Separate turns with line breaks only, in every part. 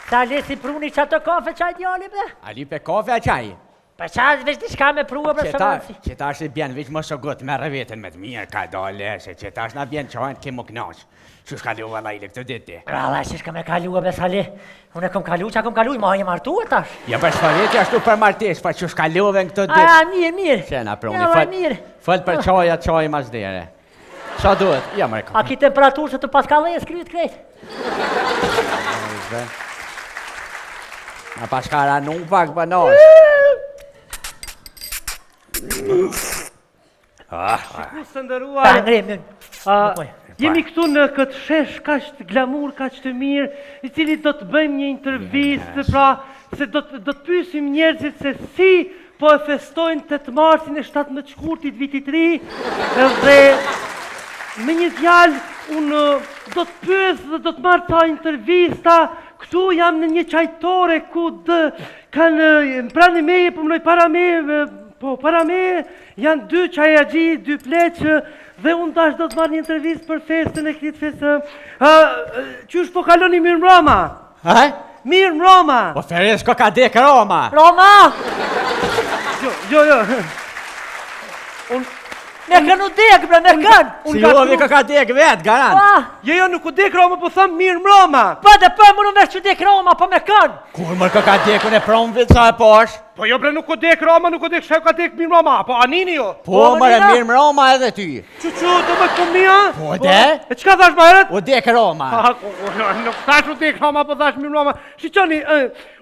Ta lesi pruni që ato kafe qaj djali be?
Ali pe kafe a qaj?
Pa qaj veç di shka me prua për shëmansi.
Që ta është i bjen veç më shogut me rëvetin me të mirë ka dole, se që ta është na bjen qajnë ke më knash. Që shka lu valajle këtë ditë?
Rala, që shka me kalu be Sali. Unë e kom kalu që a kom kalu, ma e martu e tash.
Ja për shfariti ashtu për martesh, pa që shka luve në këtë ditë.
A, mirë.
Qena pruni, fëll për qaj mas dhere. Qa duhet? Ja mërë
A ki temperaturë që të paskallë e skryt krejt?
Ma paskara nuk pak për nosh.
Shikus të ndëruar, jemi këtu në këtë shesh kaq të glamur, kaq të mirë, i cili do të bëjmë një intervistë, pra se do të pyesim njerëzit se si po e festojnë 8 marsin e 17 shkurtit vitit ri, dhe me një djalë unë do të pyes dhe do të marrë ta intervista. Këtu jam në një qajtore ku kanë pranë meje, përmënoj para me, janë 2 qajagji, 2 pleqë, dhe unë tash do të marrë një intervist për festën e këtë festë. Qysh po kaloni mirë mroma? Mirë mroma!
Po feres ko ka dek Roma!
Roma!
Jo.
Me kënë u dek, bre, me kënë!
Si jovi ka dek vetë, garant!
Jo, nuk u dek Roma, po thamë mirë mroma!
Pa dhe për më në vesh që dek Roma, po me kënë!
Kur mërë ka dek unë e promvit sa e posh?
Po jo bre, nuk u dek Roma, nuk u dek shef ka dek mirë mroma, po anini jo!
Po mërë mirë mroma edhe ty!
Që, do me këmia?
Po de?
E qka thash ma heret?
U dek Roma!
Nuk thash u dek Roma, po thash mirë mroma. Shiqoni,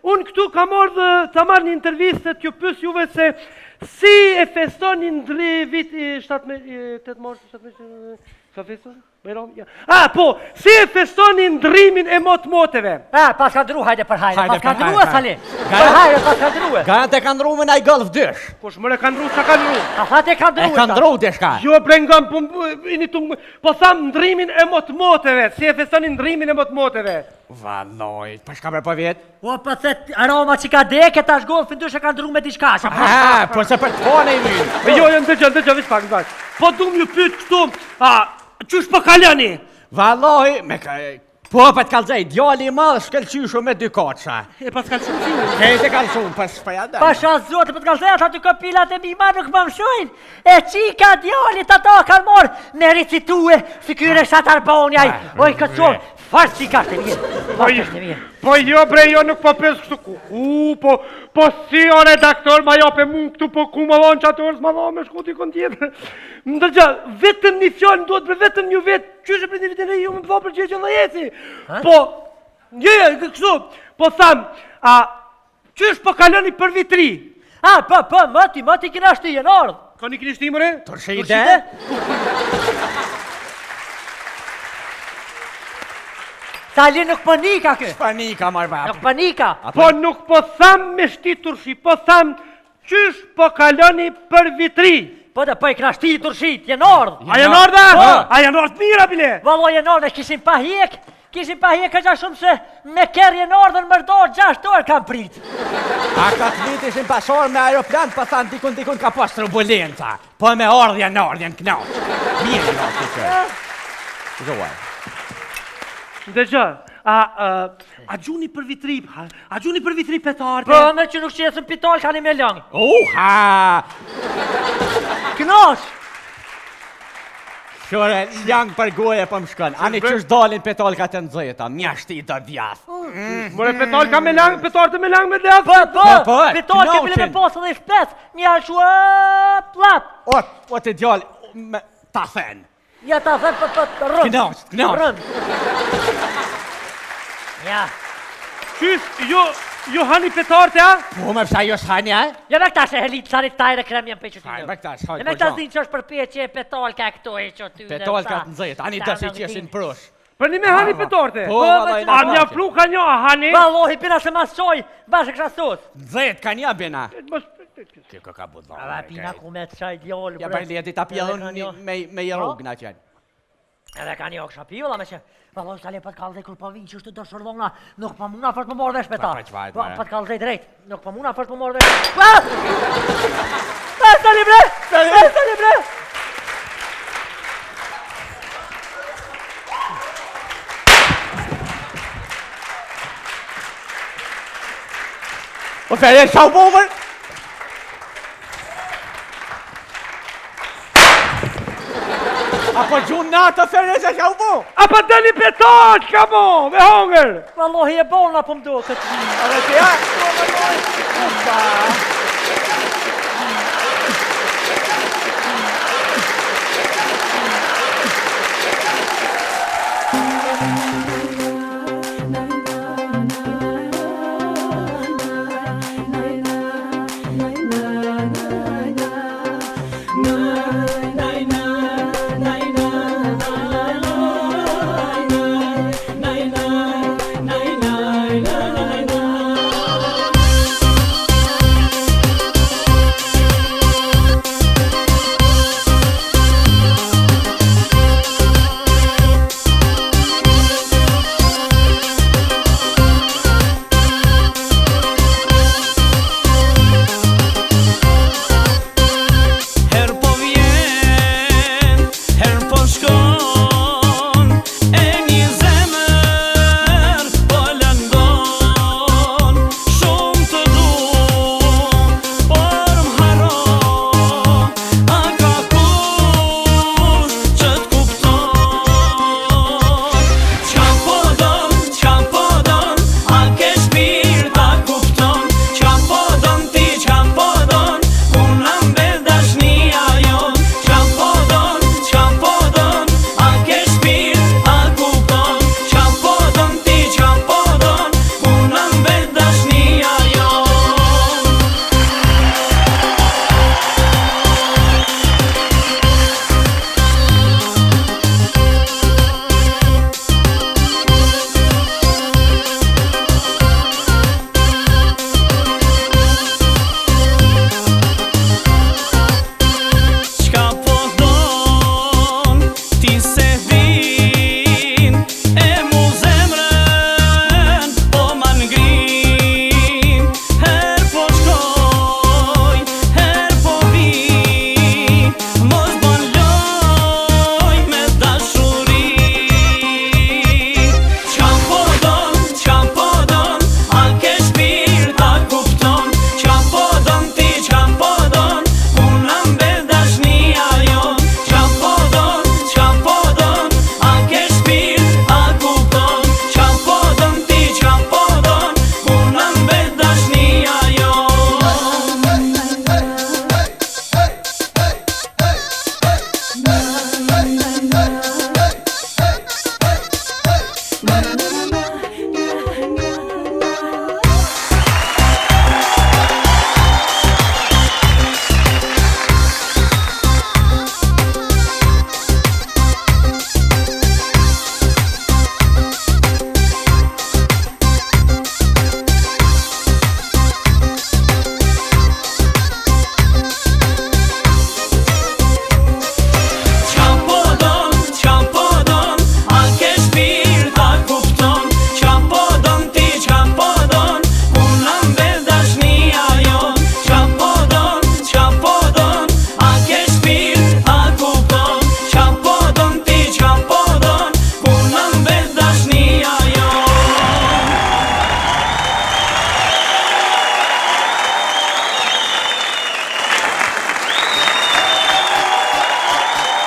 unë këtu ka marrë një intervistë t'ju pys juve se si e festoni ndri viti 8 mars, ka feston? Po, si e festoni ndrimin e moteve?
Pas ka dru, hajde për hajde, pas ka dru e Sali. Për hajde, pas ka dru e.
Garant e ka ndru me naj golf dysh.
Kush mërë e ka ndru, qa ka ndru?
A thate e ka dru e.
E ka ndru dishka.
Jo, bre ngam, po tham ndrimin e moteve, si e festoni ndrimin e moteve?
Valoj, pa shka për po vjetë?
O, për thet, Roma që ka dek e tash golfin dysh e ka ndru me diçka.
Po se për të fone i minë.
Jo, ndëgjë, vish pak. Po du m'ju pyt këtu, qysh po kaloni?
Valoj, po për të kalzej, djali i madhë shkelqyshu me 2 koqa.
E pas kalqyshun si ju?
Kejt e kalqyshun, pas shpaja dhe.
Pasha zote, për të kalzej, ata 2 kopilat e mima nuk më mshojnë. E qika djalit ata kanë morë me recitue, si kyre Shatarbonjaj. Oj, këtë qovë, farë qika shte mirë.
Po jo bre, jo nuk po pes kështu po si o redaktor ma jope mu këtu po ku ma vonë që atërës ma vonë me shkuti kon tjetër. Më dërgja, vetëm një fjallë në duhet bre, vetëm një vetë, qyshe për një vitin e ju më të për që dhe jeci. Po, kështu, po thamë, qysh po kaloni për vitri?
Po, mati kina shti e në ardhë.
Ka një kini shti mëre?
Tërshë i de?
Sali nuk panika kë.
Panika, marba.
Nuk panika.
Po nuk po thamë me shti turshi, po thamë, qysh po kaloni për vitri?
Po dhe po i kna shti turshit, jenë ardhë.
A jenë ardhë? A jenë ardhë mira, bile?
Valo jenë ardhë, kishim pa hjek ka qa shumë se me kërë jenë ardhën mërdojë 6 orë kam prit.
A ka të vitë ishin pasor me aeroplan, pa thanë dikun ka pas turbulenca. Po me ardhjen knaq. Mirë në të kërë. Zoaj.
Ndëgjë, a gjuni për vitri, petarte?
Po, me që nuk qesën pitol, ka një me langë.
Uha!
Knosh!
Shore, langë për goje për më shkën. Ani qësh dalin petol ka të nëzëjta, mjashti i të djath.
More petol ka me langë, petarte me langë me djath?
Po, petol ke bile me posë dhe i shpes, mja shua plat.
O të djallë, ta thënë.
Ja ta thënë për rëmë.
Knosh.
Ja.
Qysh, jo hani petarte, a?
Po me pësha jo shani, a?
Ja me këta se helitë sarit tajre krem jam për që ty.
Me këta shaj
Ja me këta zinë që është përpje që e petol ka këto e që ty.
Petol ka të nëzët, ani të si që eshin prush.
Për një me hani petarte?
Po,
a mja flu ka një a hani?
Valohi, pina se mas qoj, bashkë kësha sot.
Nëzët, ka një bina. Kjo ka budhon.
Ava pina ku me të qaj djollë.
Ja për leti ta pjellon me i rrugë në qenë.
Edhe ka një kësha pjolla me që valloj s'ka le për t'kallëzej kur po vinë që është të dërshërdhona, nuk po muna fërt më morë vesh petar. Po t'kallëzej drejt, nuk po muna fërt më morë vesh. Stali bre!
O Feres, qa u bomër? Apo gjunë natë, Feres, qa u bomër?
Apo dëni petar, qka mo, me hongër?
Wallahi e bona po më do këtë një.
A dhe të ja?